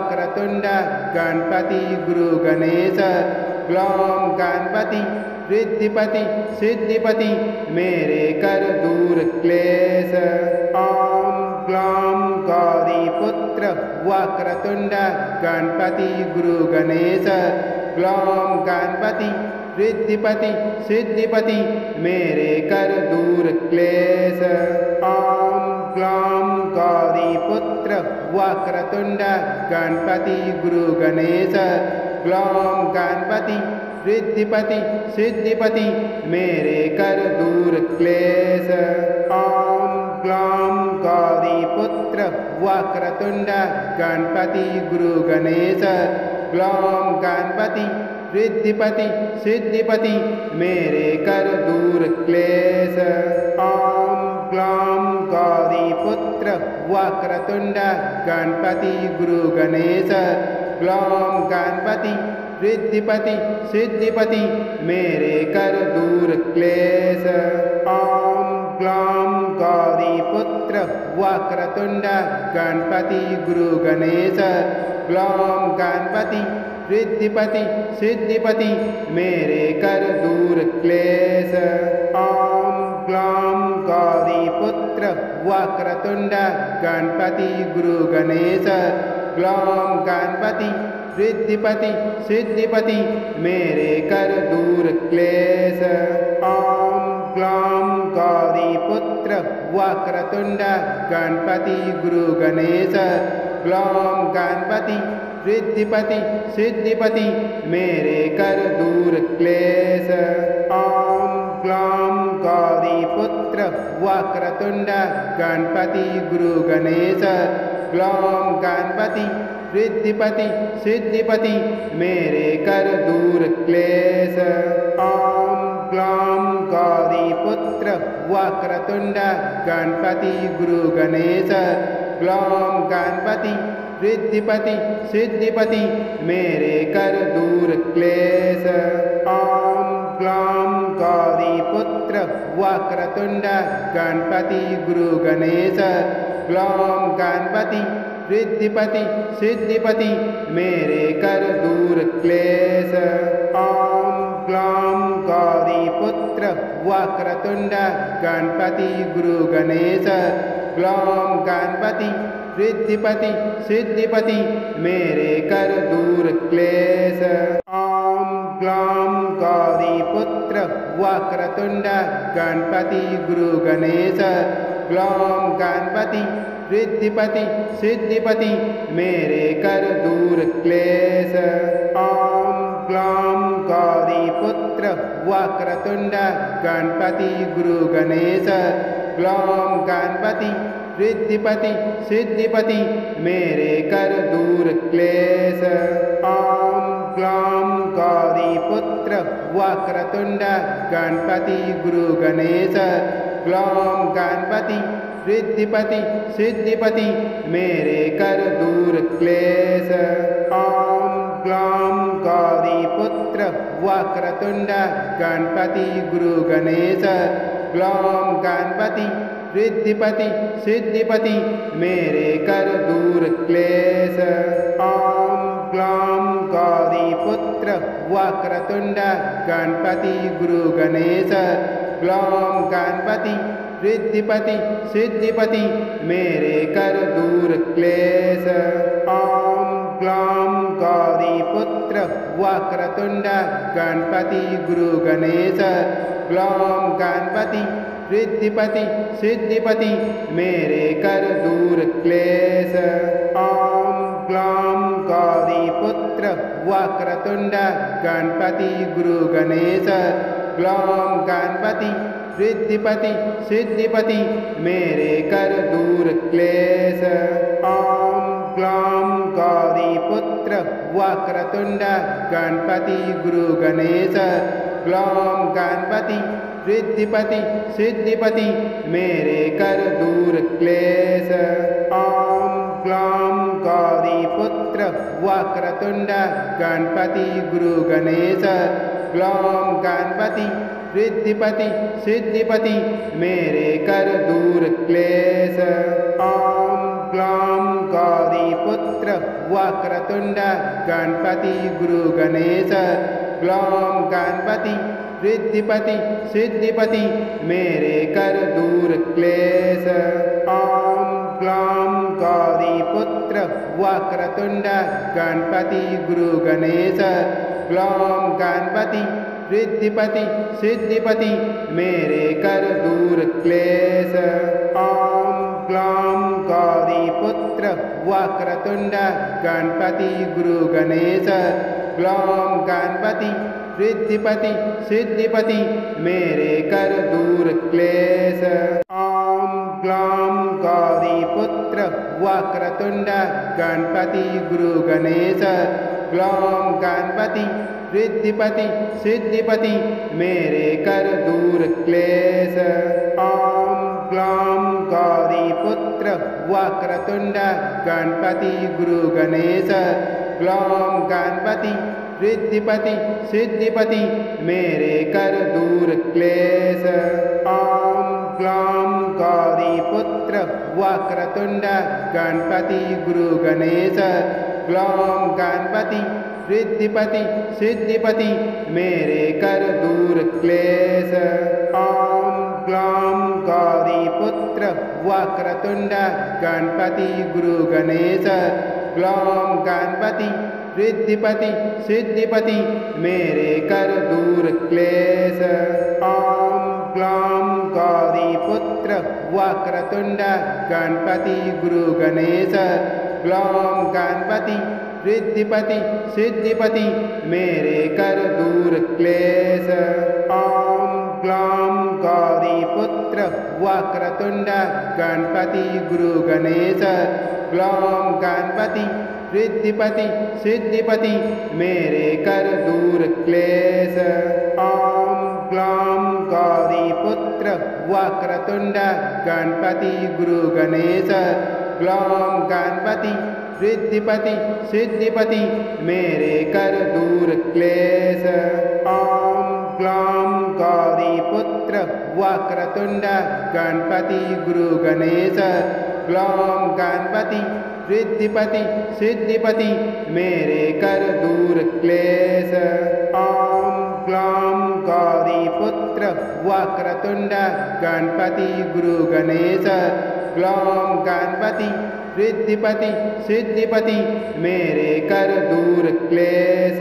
वक्रतुंड गणपति गुरु गणेश ग्लौं गणपति रिद्धिपति सिद्धिपति मेरे कर दूर क्लेश। ओम ग्लौं गौरीपुत्र वक्रतुंड गणपति गुरु गणेश ग्लौं गणपति रिद्धिपति सिद्धिपति मेरे कर दूर क्लेश। ओम ग्लौं गौरीपुत्र वक्रतुंड गणपति गुरु गणेश ग्लौं गणपति रिद्धिपति सिद्धिपति मेरे कर दूर क्लेश। ओम ग्लौं गौरीपुत्र वक्रतुंड गणपति गुरु गणेश ग्लौं गणपति रिद्धिपति सिद्धिपति मेरे कर दूर क्लेश। ओम ग्लौं गौरीपुत्र वक्रतुंड गणपति गुरु गणेश ग्लौं गणपति रिद्धिपति सिद्धिपति मेरे कर दूर क्लेश। ओम ग्लौं गौरीपुत्र वक्रतुंड गणपति गुरु गणेश ग्लौं गणपति रिद्धिपति सिद्धिपति मेरे कर दूर क्लेश। ओम ग्लौं गौरीपुत्र वक्रतुंड गणपति गुरु गणेश ग्लौं गणपति रिद्धिपति सिद्धिपति मेरे कर दूर क्लेश। ओम ग्लौं गौरीपुत्र वक्रतुंड गणपति गुरु गणेश ग्लौं गणपति रिद्धिपति सिद्धिपति मेरे कर दूर क्लेश। ओम ग्लौं गौरीपुत्र वक्रतुंड गणपति गुरु गणेश ग्लौं गणपति रिद्धिपति सिद्धिपति मेरे कर दूर क्लेश। ओम ग्लौं गौरीपुत्र वक्रतुंड गणपति गुरु गणेश ग्लौं गणपति रिद्धिपति सिद्धिपति मेरे कर दूर क्लेश। ओम ग्लौं गौरीपुत्र वक्रतुंड गणपति गुरु गणेश ग्लौं गणपति रिद्धिपति सिद्धिपति मेरे कर दूर क्लेश। ओम ग्लौं गौरीपुत्र वक्रतुंड गणपति गुरु गणेश ग्लौं गणपति रिद्धिपति सिद्धिपति मेरे कर दूर क्लेश। ओम ग्लौं गौरीपुत्र वक्रतुंड गणपति गुरु गणेश ग्लौं गणपति रिद्धिपति सिद्धिपति मेरे कर दूर क्लेश। ओम ग्लौं गौरीपुत्र वक्रतुंड गणपति गुरु गणेश ग्लौं गणपति रिद्धिपति सिद्धिपति मेरे कर दूर क्लेश। ओम ग्लौं गौरीपुत्र वक्रतुंड गणपति गुरु गणेश ग्लौं गणपति रिद्धिपति सिद्धिपति मेरे कर दूर क्लेश। ओम ग्लौं गौरीपुत्र वक्रतुंड गणपति गुरु गणेश ग्लौं गणपति रिद्धिपति सिद्धिपति मेरे कर दूर क्लेश। ओम ग्लौं गौरीपुत्र वक्रतुंड गणपति गुरु गणेश ग्लौं गणपति रिद्धिपति सिद्धिपति मेरे कर दूर क्लेश। ओम ग्लौं गौरीपुत्र वक्रतुंड गणपति गुरु गणेश ग्लौं गणपति रिद्धिपति सिद्धिपति मेरे कर दूर क्लेश। ओम ग्लौं गौरीपुत्र वक्रतुंड गणपति गुरु गणेश ग्लौं गणपति रिद्धिपति सिद्धिपति मेरे कर दूर क्लेश। ओम ग्लौं गौरीपुत्र वक्रतुंड गणपति गुरु गणेश ग्लौं गणपति रिद्धिपति सिद्धिपति मेरे कर दूर क्लेश। ओम ग्लौं गौरीपुत्र वक्रतुंड गणपति गुरु गणेश ग्लौं गणपति रिद्धिपति सिद्धिपति मेरे कर दूर क्लेश। ओम ग्लौं गौरीपुत्र वक्रतुण्ड गणपति गुरु गणेश ग्लौं गणपति रिद्धिपति सिद्धिपति मेरे कर दूर क्लेश। ॐ ग्लौं गौरीपुत्र वक्रतुण्ड गणपति गुरु गणेश ग्लौं गणपति रिद्धिपति सिद्धिपति मेरे कर दूर क्लेश। ॐ ग्लौं गौरीपुत्र वक्रतुण्ड गणपति गुरु गणेश ग्लौं गणपति रिद्धिपति सिद्धिपति मेरे कर दूर क्लेश। ॐ ग्लौं गौरीपुत्र वक्रतुण्ड गणपति गुरु गणेश ग्लौं गणपति रिद्धिपति सिद्धिपति मेरे कर दूर क्लेश। ॐ ग्लौं गौरीपुत्र वक्रतुण्ड गणपति गुरु गणेश ग्लौं गणपति रिद्धिपति सिद्धिपति मेरे कर दूर क्लेश। ॐ ग्लौं गौरीपुत्र वक्रतुण्ड गणपति गुरु गणेश ग्लौं गणपति रिद्धिपति सिद्धिपति मेरे कर दूर क्लेश। ॐ ग्लौं गौरीपुत्र वक्रतुण्ड गणपति गुरु गणेश ग्लौं गणपति रिद्धिपति सिद्धिपति मेरे कर दूर क्लेश। ॐ ग्लौं गौरीपुत्र वक्रतुण्ड गणपति गुरु गणेश ग्लौं गणपति रिद्धिपति सिद्धिपति मेरे कर दूर क्लेश। ॐ ग्लौं गौरीपुत्र वक्रतुण्ड गणपति गुरु गणेश ग्लौं गणपति रिद्धिपति सिद्धिपति मेरे कर दूर क्लेश। ॐ ग्लौं गौरीपुत्र वक्रतुण्ड गणपति गुरु गणेश ग्लौं गणपति रिद्धिपति सिद्धिपति मेरे कर दूर क्लेश। ॐ ग्लौं गौरीपुत्र वक्रतुण्ड गणपति गुरु गणेश ग्लौं गणपति रिद्धिपति सिद्धिपति मेरे कर दूर क्लेश। ॐ ग्लौं गौरीपुत्र वक्रतुण्ड गणपति गुरु गणेश ग्लौं गणपति रिद्धिपति सिद्धिपति मेरे कर दूर क्लेश।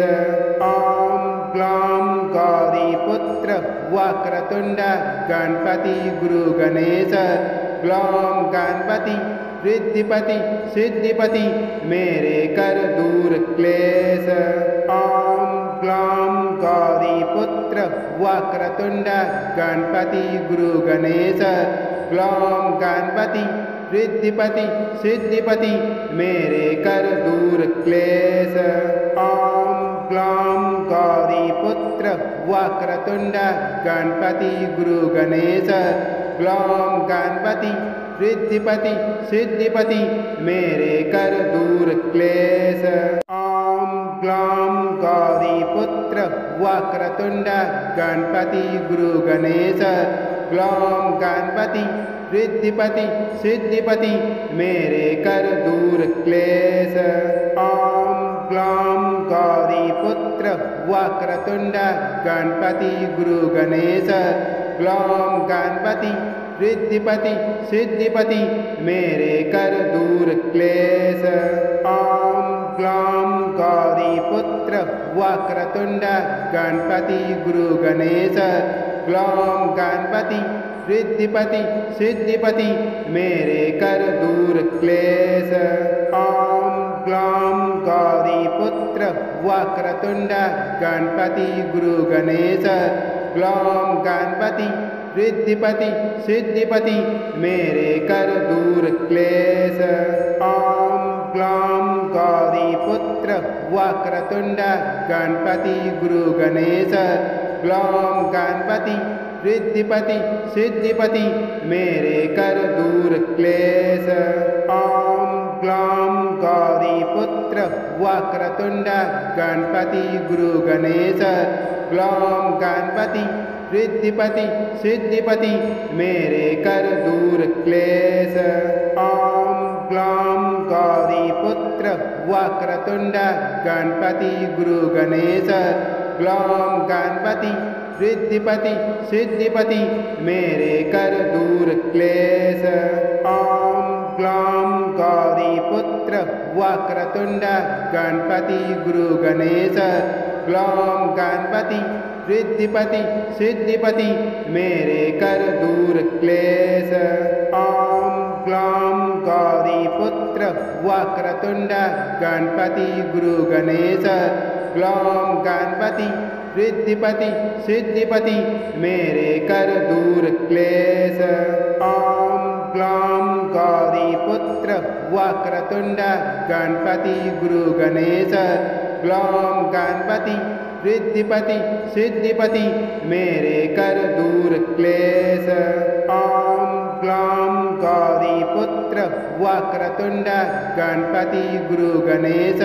ॐ ग्लौं गौरीपुत्र वक्रतुण्ड गणपति गुरु गणेश ग्लौं गणपति रिद्धिपति सिद्धिपति मेरे कर दूर क्लेश। ॐ ग्लौं गौरीपुत्र वक्रतुण्ड गणपति गुरु गणेश ग्लौं गणपति रिद्धिपति सिद्धिपति मेरे कर दूर क्लेश। ॐ ग्लौं गौरीपुत्र वक्रतुण्ड गणपति गुरु गणेश ग्लौं गणपति रिद्धिपति सिद्धिपति मेरे कर दूर क्लेश। ॐ ग्लौं गौरीपुत्र वक्रतुण्ड गणपति गुरु गणेश ग्लौं गणपति रिद्धिपति सिद्धिपति मेरे कर दूर क्लेश। ॐ ग्लौं गौरीपुत्र वक्रतुण्ड गणपति गुरु गणेश ग्लौं गणपति रिद्धिपति सिद्धिपति मेरे कर दूर क्लेश। ॐ ग्लौं गौरीपुत्र वक्रतुण्ड गणपति गुरु गणेश ग्लौं गणपति रिद्धिपति सिद्धिपति मेरे कर दूर क्लेश। ॐ ग्लौं गौरीपुत्र वक्रतुण्ड गणपति गुरु गणेश ग्लौं गणपति रिद्धिपति सिद्धिपति मेरे कर दूर क्लेश। ॐ ग्लौं गौरीपुत्र वक्रतुण्ड गणपति गुरु गणेश ग्लौं गणपति रिद्धिपति सिद्धिपति मेरे कर दूर क्लेश। ॐ ग्लौं गौरीपुत्र वक्रतुण्ड गणपति गुरु गणेश ग्लौं गणपति रिद्धिपति सिद्धिपति मेरे कर दूर क्लेश। ॐ ग्लौं गौरीपुत्र वक्रतुण्ड गणपति गुरु गणेश ग्लौं गणपति रिद्धिपति सिद्धिपति मेरे कर दूर क्लेश। ॐ ग्लौं गौरीपुत्र वक्रतुण्ड गणपति गुरु गणेश ग्लौं गणपति रिद्धिपति सिद्धिपति मेरे कर दूर क्लेश। ॐ ग्लौं गौरीपुत्र वक्रतुण्ड गणपति गुरु गणेश ग्लौं गणपति रिद्धिपति सिद्धिपति मेरे कर दूर क्लेश। ॐ ग्लौं गौरीपुत्र वक्रतुण्ड गणपति गुरु गणेश ग्लौं गणपति रिद्धिपति सिद्धिपति मेरे कर दूर क्लेश। ॐ ग्लौं गौरीपुत्र वक्रतुण्ड गणपति गुरु गणेश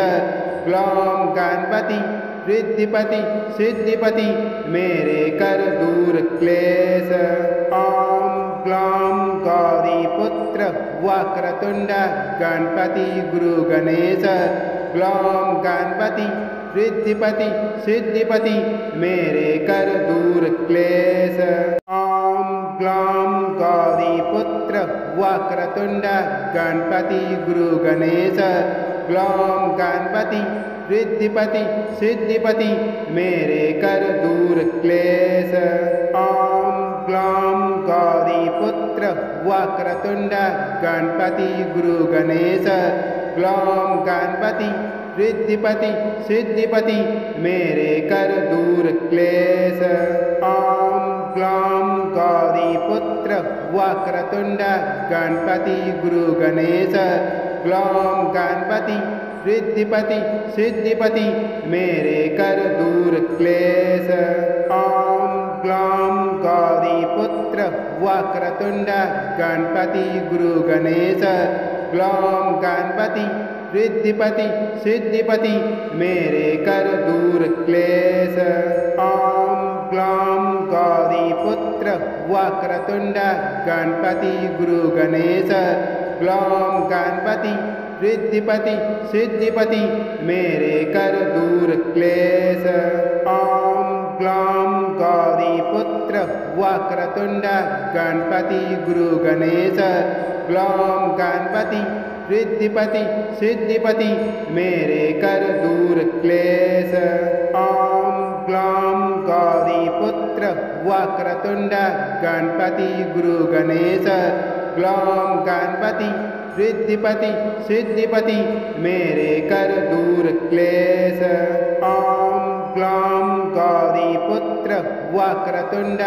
ग्लौं गणपति रिद्धिपति सिद्धिपति मेरे कर दूर क्लेश। ॐ ग्लौं गौरीपुत्र वक्रतुण्ड गणपति गुरु गणेश ग्लौं गणपति रिद्धिपति सिद्धिपति मेरे कर दूर क्लेश। ॐ ग्लौं गौरीपुत्र वक्रतुण्ड गणपति गुरु गणेश ग्लौं गणपति रिद्धिपति सिद्धिपति मेरे कर दूर क्लेश। ॐ ग्लौं गौरीपुत्र वक्रतुण्ड गणपति गुरु गणेश ग्लौं गणपति रिद्धिपति सिद्धिपति मेरे कर दूर क्लेश। ॐ ग्लौं गौरीपुत्र वक्रतुण्ड गणपति गुरु गणेश ग्लौं गणपति रिद्धिपति सिद्धिपति मेरे कर दूर क्लेश। ॐ ग्लौं गौरीपुत्र वक्रतुण्ड गणपति गुरु गणेश ग्लौं गणपति रिद्धिपति सिद्धिपति मेरे कर दूर क्लेश। ॐ ग्लौं गौरीपुत्र वक्रतुण्ड गणपति गुरु गणेश ग्लौं गणपति रिद्धिपति सिद्धिपति मेरे कर दूर क्लेश। ॐ ग्लौं गौरीपुत्र वक्रतुण्ड गणपति गुरु गणेश ग्लौं गणपति रिद्धिपति सिद्धिपति मेरे कर दूर क्लेश। ॐ ग्लौं गौरीपुत्र वक्रतुण्ड गणपति गुरु गणेश ग्लौं गणपति रिद्धिपति सिद्धिपति मेरे कर दूर क्लेश। ॐ ग्लौं गौरीपुत्र वक्रतुण्ड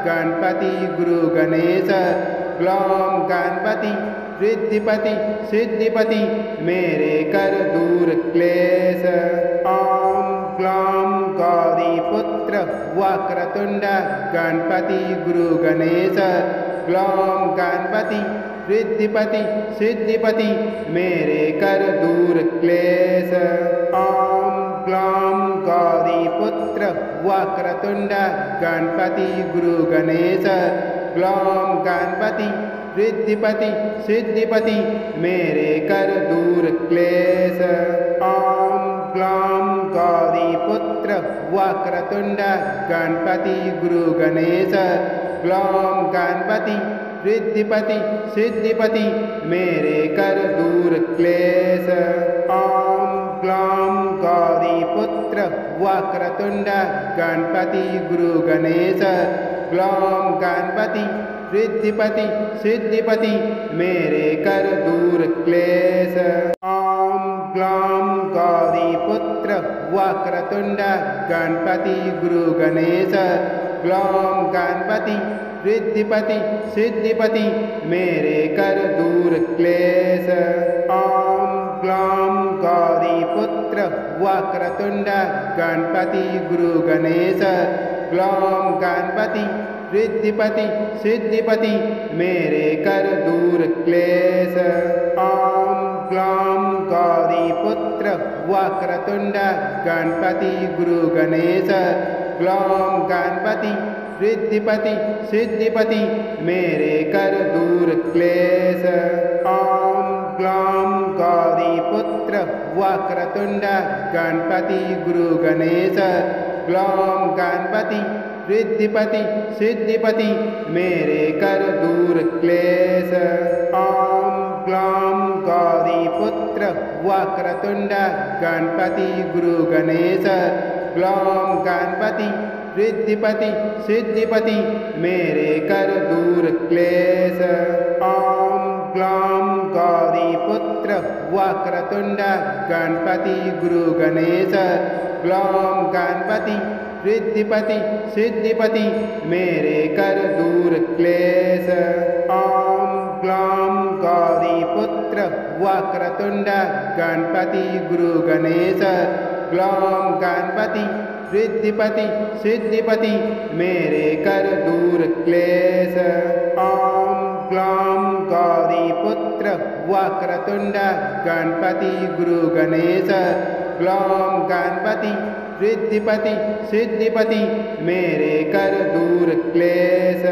गणपति गुरु गणेश ग्लौं गणपति रिद्धिपति सिद्धिपति मेरे कर दूर क्लेश। ॐ ग्लौं गौरीपुत्र वक्रतुण्ड गणपति गुरु गणेश ग्लौं गणपति रिद्धिपति सिद्धिपति मेरे कर दूर क्लेश। ॐ ग्लौं गौरीपुत्र वक्रतुण्ड गणपति गुरु गणेश ग्लौं गणपति रिद्धिपति सिद्धिपति मेरे कर दूर क्लेश। ॐ ग्लौं गौरीपुत्र वक्रतुण्ड गणपति गुरु गणेश ग्लौं गणपति रिद्धिपति सिद्धिपति मेरे कर दूर क्लेश। ॐ ग्लौं गौरीपुत्र वक्रतुण्ड गणपति गुरु गणेश ग्लौं गणपति रिद्धिपति सिद्धिपति मेरे कर दूर क्लेश। ॐ ग्लौं गौरीपुत्र वक्रतुण्ड गणपति गुरु गणेश ग्लौं गणपति रिद्धिपति सिद्धिपति मेरे कर दूर क्लेश। ॐ ग्लौं गौरीपुत्र वक्रतुण्ड गणपति गुरु गणेश ग्लौं गणपति रिद्धिपति सिद्धिपति मेरे कर दूर क्लेश। ॐ ग्लौं गौरीपुत्र वक्रतुण्ड गणपति गुरु गणेश ग्लौं गणपति रिद्धिपति सिद्धिपति मेरे कर दूर क्लेश। ॐ ग्लौं गौरीपुत्र वक्रतुण्ड गणपति गुरु गणेश ग्लौं गणपति रिद्धिपति सिद्धिपति मेरे कर दूर क्लेश। ॐ ग्लौं गौरीपुत्र वक्रतुण्ड गणपति गुरु गणेश ग्लौं गणपति रिद्धिपति सिद्धिपति मेरे कर दूर क्लेश। ॐ ग्लौं गौरीपुत्र वक्रतुण्ड गणपति गुरु गणेश ग्लौं गणपति रिद्धिपति सिद्धिपति मेरे कर दूर क्लेश। ॐ ग्लौं गौरीपुत्र वक्रतुण्ड गणपति गुरु गणेश ग्लौं गणपति रिद्धिपति सिद्धिपति मेरे कर दूर क्लेश। ॐ ग्लौं गौरीपुत्र वक्रतुण्ड गणपति गुरु गणेश ग्लौं गणपति रिद्धिपति सिद्धिपति मेरे कर दूर क्लेश।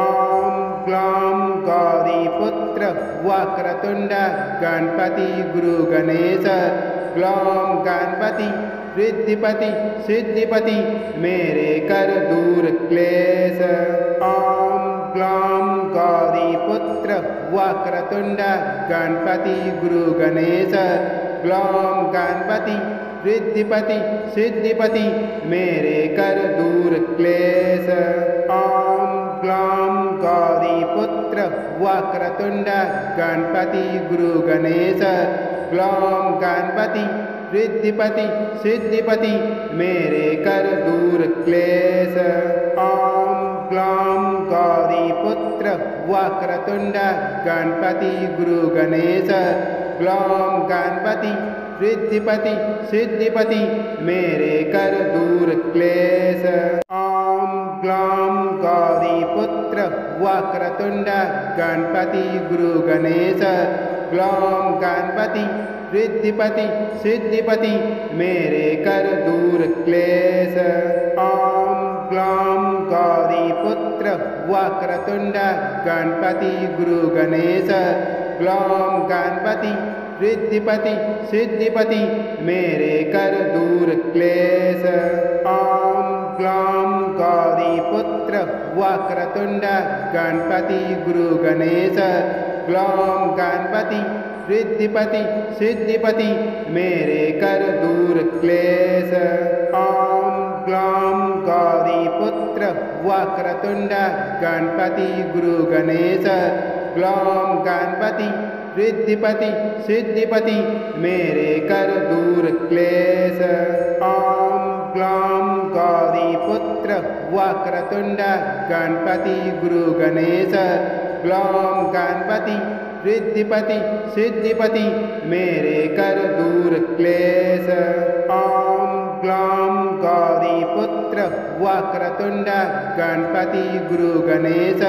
ॐ ग्लौं गौरीपुत्र वक्रतुण्ड गणपति गुरु गणेश ग्लौं गणपति रिद्धिपति सिद्धिपति मेरे कर दूर क्लेश। ॐ ग्लौं गौरीपुत्र वक्रतुण्ड गणपति गुरु गणेश ग्लौं गणपति रिद्धिपति सिद्धिपति मेरे कर दूर क्लेश। ॐ ग्लौं गौरीपुत्र वक्रतुण्ड गणपति गुरु गणेश ग्लौं गणपति रिद्धिपति सिद्धिपति मेरे कर दूर क्लेश। ॐ ग्लौं गौरीपुत्र वक्रतुण्ड गणपति गुरु गणेश ग्लौं गणपति रिद्धिपति सिद्धिपति मेरे कर दूर क्लेश। ॐ ग्लौं गौरीपुत्र वक्रतुण्ड गणपति गुरु गणेश ग्लौं गणपति रिद्धिपति सिद्धिपति मेरे कर दूर क्लेश। ॐ ग्लौं गौरीपुत्र वक्रतुण्ड गणपति गुरु गणेश ग्लौं गणपति रिद्धिपति सिद्धिपति मेरे कर दूर क्लेश। ॐ ग्लौं गौरीपुत्र वक्रतुण्ड गणपति गुरु गणेश ग्लौं गणपति रिद्धिपति सिद्धिपति मेरे कर दूर क्लेश। ॐ ग्लौं गौरीपुत्र वक्रतुण्ड गणपति गुरु गणेश ग्लौं गणपति रिद्धिपति सिद्धिपति मेरे कर दूर क्लेश। ॐ ग्लौं गौरीपुत्र वक्रतुण्ड गणपति गुरु गणेश ग्लौं गणपति रिद्धिपति सिद्धिपति मेरे कर दूर क्लेश। ॐ ग्लौं गौरीपुत्र वक्रतुण्ड गणपति गुरु गणेश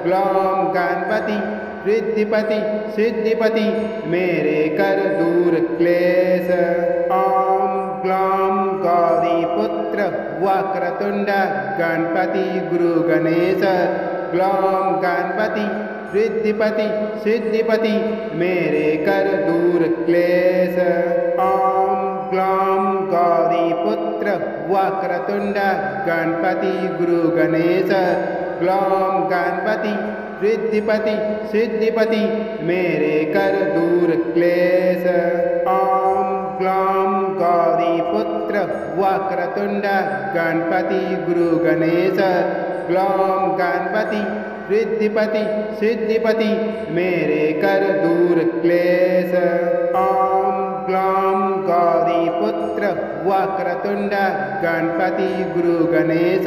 ग्लौं गणपति रिद्धिपति सिद्धिपति मेरे कर दूर क्लेश। ॐ ग्लौं गौरीपुत्र वक्रतुण्ड गणपति गुरु गणेश ग्लौं गणपति रिद्धिपति सिद्धिपति मेरे कर दूर क्लेश। ॐ ग्लौं गौरीपुत्र वक्रतुण्ड गणपति गुरु गणेश ग्लौं गणपति रिद्धिपति सिद्धिपति मेरे कर दूर क्लेश। ॐ ग्लौं गौरीपुत्र वक्रतुण्ड गणपति गुरु गणेश ग्लौं गणपति रिद्धिपति सिद्धिपति मेरे कर दूर क्लेश। ॐ ग्लौं गौरीपुत्र वक्रतुण्ड गणपति गुरु गणेश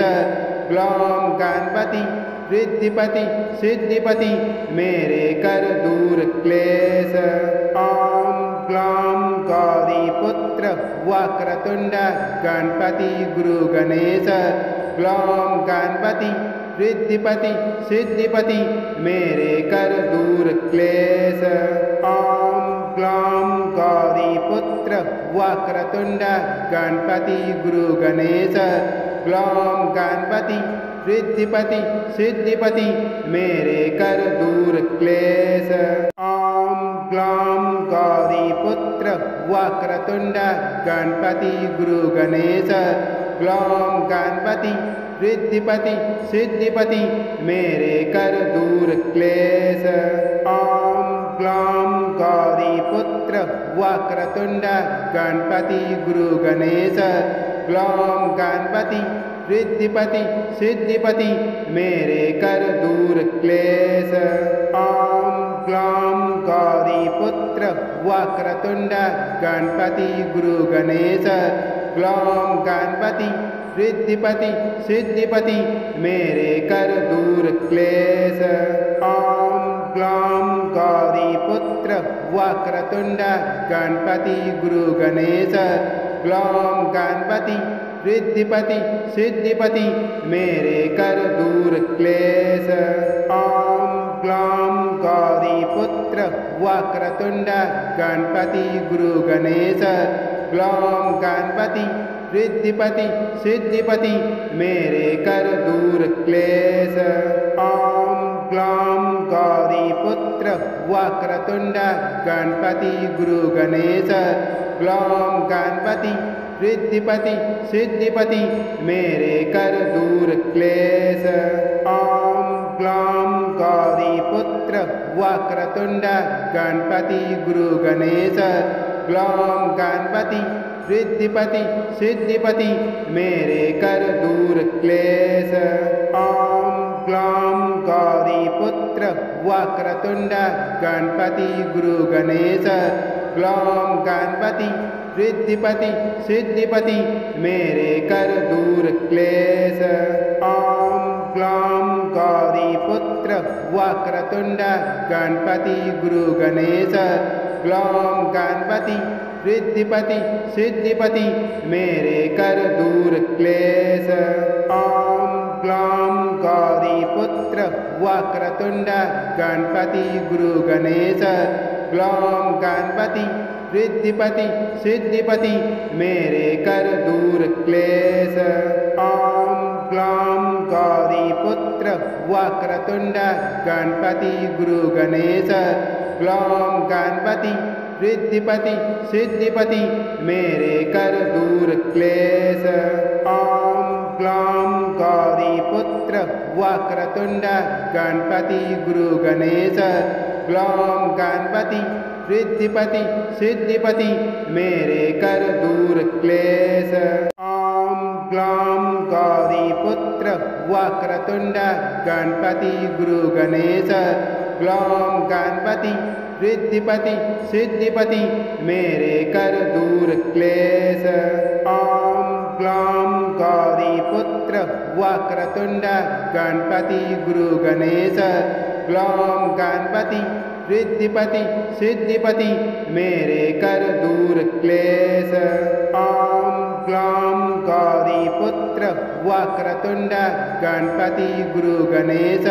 ग्लौं गणपति रिद्धिपति सिद्धिपति मेरे कर दूर क्लेश। ॐ ग्लौं गौरीपुत्र वक्रतुण्ड गणपति गुरु गणेश ग्लौं गणपति रिद्धिपति सिद्धिपति मेरे कर दूर क्लेश। ॐ ग्लौं गौरीपुत्र वक्रतुण्ड गणपति गुरु गणेश ग्लौं गणपति रिद्धिपति सिद्धिपति मेरे कर दूर क्लेश। ॐ ग्लौं गौरीपुत्र वक्रतुंड गणपति गुरु गणेश ग्लौं गणपति रिद्धिपति सिद्धिपति मेरे कर दूर क्लेश। ॐ ग्लौं गौरीपुत्र वक्रतुंड गणपति गुरु गणेश ग्लौं गणपति रिद्धिपति सिद्धिपति मेरे कर दूर क्लेश। ॐ ग्लौं गौरीपुत्र वक्रतुंड गणपति गुरु गणेश ग्लौं गणपति रिद्धिपति सिद्धिपति मेरे कर दूर क्लेश। ॐ ग्लौं गौरीपुत्र वक्रतुंड गणपति गुरु गणेश ग्लौं गणपति रिद्धिपति सिद्धिपति मेरे कर दूर क्लेश। ॐ ग्लौं गौरीपुत्र वक्रतुंड गणपति गुरु गणेश ग्लौं गणपति रिद्धिपति सिद्धिपति मेरे कर दूर क्लेश। ॐ ग्लौं गौरीपुत्र वक्रतुंड गणपति गुरु गणेश ग्लौं गणपति रिद्धिपति सिद्धिपति मेरे कर दूर क्लेश। ॐ ग्लौं गौरीपुत्र वक्रतुंड गणपति गुरु गणेश ग्लौं गणपति रिद्धिपति सिद्धिपति मेरे कर दूर क्लेश। ॐ ग्लौं गौरीपुत्र वक्रतुंड गणपति गुरु गणेश ग्लौं गणपति रिद्धिपति सिद्धिपति मेरे कर दूर क्लेश। ॐ ग्लौं गौरीपुत्र वक्रतुंड गणपति गुरु गणेश ग्लौं गणपति रिद्धिपति सिद्धिपति मेरे कर दूर क्लेश। ॐ ग्लौं गौरीपुत्र वक्रतुंड गणपति गुरु गणेश ग्लौं गणपति रिद्धिपति सिद्धिपति मेरे कर दूर क्लेश। ॐ ग्लौं गौरीपुत्र वक्रतुंड गणपति गुरु गणेश ग्लौं गणपति रिद्धिपति सिद्धिपति मेरे कर दूर क्लेश। ॐ ग्लौं गौरीपुत्र वक्रतुंड गणपति गुरु गणेश ग्लौं गणपति रिद्धिपति सिद्धिपति मेरे कर दूर क्लेश। ॐ ग्लौं गौरीपुत्र वक्रतुंड गणपति गुरु गणेश ग्लौं गणपति रिद्धिपति सिद्धिपति मेरे कर दूर क्लेश। ॐ ग्लौं गौरीपुत्र वक्रतुंड गणपति गुरु गणेश ग्लौं गणपति रिद्धिपति सिद्धिपति मेरे कर दूर क्लेश। ॐ ग्लौं गौरीपुत्र वक्रतुंड गणपति गुरु गणेश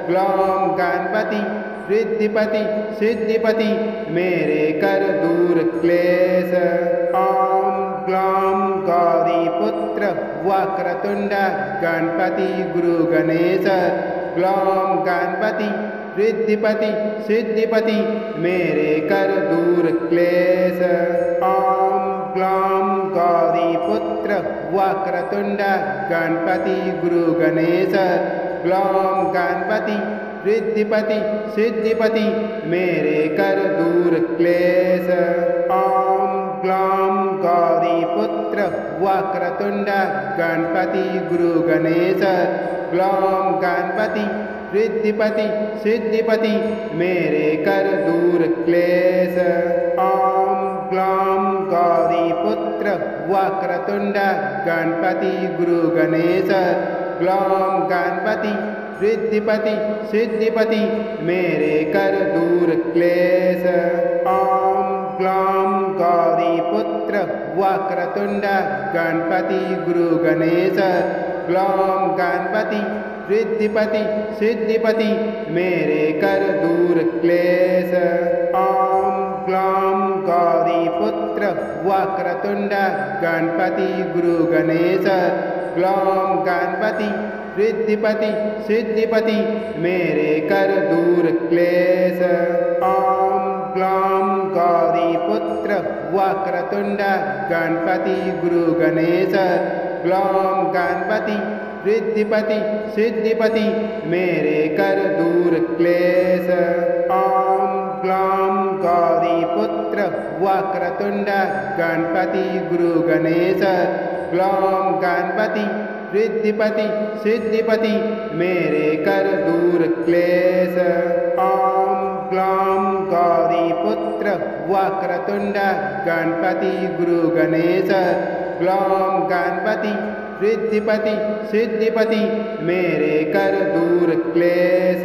ग्लौं गणपति रिद्धिपति सिद्धिपति मेरे कर दूर क्लेश। ॐ ग्लौं गौरीपुत्र वक्रतुंड गणपति गुरु गणेश ग्लौं गणपति रिद्धिपति सिद्धिपति मेरे कर दूर क्लेश। ॐ ग्लौं गौरीपुत्र वक्रतुंड गणपति गुरु गणेश ग्लौं गणपति रिद्धिपति सिद्धिपति मेरे कर दूर क्लेश। ॐ ग्लौं गौरीपुत्र वक्रतुंड गणपति गुरु गणेश ग्लौं गणपति रिद्धिपति सिद्धिपति मेरे कर दूर क्लेश। ॐ ग्लौं गौरीपुत्र वक्रतुंड गणपति गुरु गणेश ग्लौं गणपति रिद्धिपति सिद्धिपति मेरे कर दूर क्लेश। ॐ ग्लौं गौरीपुत्र वक्रतुंड गणपति गुरु गणेश ग्लौं गणपति रिद्धिपति सिद्धिपति मेरे कर दूर क्लेश। ॐ ग्लौं गौरीपुत्र वक्रतुंड गणपति गुरु गणेश ग्लौं गणपति रिद्धिपति सिद्धिपति मेरे कर दूर क्लेश। ॐ ग्लौं वक्रतुंड गणपति गुरु गणेश ग्लौम गणपति रिद्धिपति सिद्धिपति मेरे कर दूर क्लेश। ओम ग्लौम गौरीपुत्र वक्रतुंड गणपति गुरु गणेश ग्लौम गणपति रिद्धिपति सिद्धिपति मेरे कर दूर क्लेश। ओम ग्लौम गौरीपुत्र वक्रतुंड गणपति गुरु गणेश ग्लौम गणपति रिद्धिपति सिद्धिपति मेरे कर दूर क्लेश।